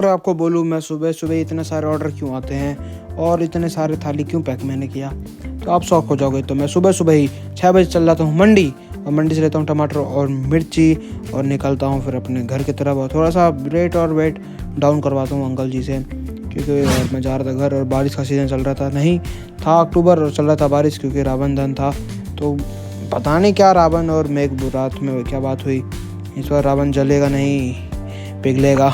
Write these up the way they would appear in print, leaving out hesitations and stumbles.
अगर आपको बोलूँ मैं सुबह सुबह इतने सारे ऑर्डर क्यों आते हैं और इतने सारे थाली क्यों पैक मैंने किया, तो आप शौक हो जाओगे। तो मैं सुबह सुबह ही 6 बजे चल जाता हूँ मंडी, और मंडी से लेता हूँ टमाटर और मिर्ची और निकलता हूँ फिर अपने घर की तरफ। और थोड़ा सा रेट और वेट डाउन करवाता हूँ अंकल जी से, क्योंकि और मैं जा रहा था घर और बारिश का सीज़न चल रहा था, नहीं था अक्टूबर और चल रहा था बारिश, क्योंकि रावण दहन था। तो पता नहीं क्या रावण और मेघ रात में क्या बात हुई, इस बार रावण जलेगा नहीं पिघलेगा।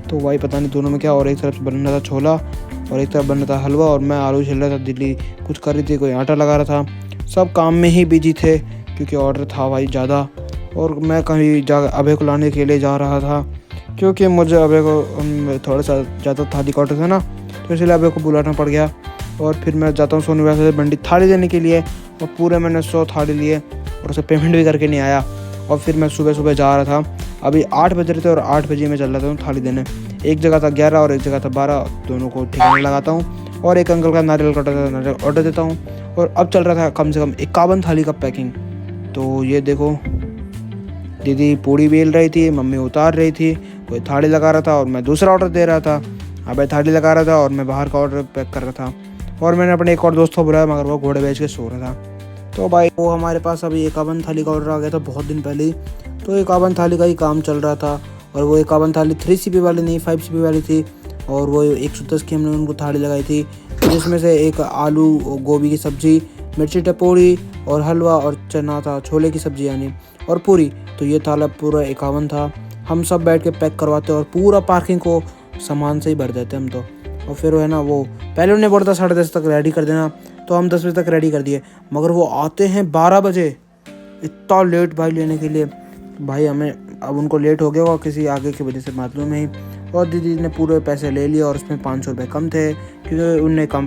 तो वही पता नहीं दोनों में क्या। और एक तरफ बन रहा था छोला और एक तरफ बन रहा था हलवा, और मैं आलू छिल रहा था, दिल्ली कुछ कर रही थी, कोई आटा लगा रहा था। सब काम में ही बिजी थे क्योंकि ऑर्डर था भाई ज़्यादा। और मैं कहीं जा अभय को लाने के लिए जा रहा था, क्योंकि मुझे अभय को थोड़ा सा ज़्यादा थाली का ऑर्डर था ना, तो इसलिए अभय को बुलाना पड़ गया। और फिर मैं जाता हूँ सोनी वैसे मंडी थाली देने के लिए, और पूरे मैंने 100 थाली लिए और उसे पेमेंट भी करके नहीं आया। और फिर मैं सुबह सुबह जा रहा था, अभी 8 बज रहे थे और 8 बजे मैं चल रहा था थाली देने। एक जगह था 11 और एक जगह था 12, दोनों को ठिकाने लगाता हूँ। और एक अंकल का नारियल का नारियल ऑर्डर देता हूँ। और अब चल रहा था कम से कम 51 थाली का पैकिंग। तो ये देखो, दीदी पूड़ी बेल रही थी, मम्मी उतार रही थी, कोई थाली लगा रहा था और मैं दूसरा ऑर्डर दे रहा था। अबे थाली लगा रहा था और मैं बाहर का ऑर्डर पैक कर रहा था। और मैंने अपने एक और दोस्त को बुलाया, मगर वो घोड़े बेच के सो रहा था। तो भाई वो हमारे पास अभी 51 थाली का ऑर्डर आ गया था बहुत दिन पहले ही। तो 51 थाली का ही काम चल रहा था। और वो 51 थाली 3 CP वाली नहीं 5 CP वाली थी। और वो 110 की हमने उनको थाली लगाई थी, जिसमें से एक आलू गोभी की सब्ज़ी, मिर्ची टपोरी और हलवा और चना था, छोले की सब्ज़ी यानी, और पूरी। तो ये थाला पूरा 51 था। हम सब बैठ के पैक करवाते और पूरा पार्किंग को सामान से ही भर देते हम तो। और फिर है ना, वो पहले उन्हें बोला था 10:30 तक रेडी कर देना, तो हम 10 बजे तक रेडी कर दिए, मगर वो आते हैं 12 बजे। इतना लेट भाई लेने के लिए, भाई हमें अब उनको लेट हो गया और किसी आगे की वजह से मालूम नहीं। और दीदी ने पूरे पैसे ले लिए और उसमें 500 रुपये कम थे, क्योंकि उनने कम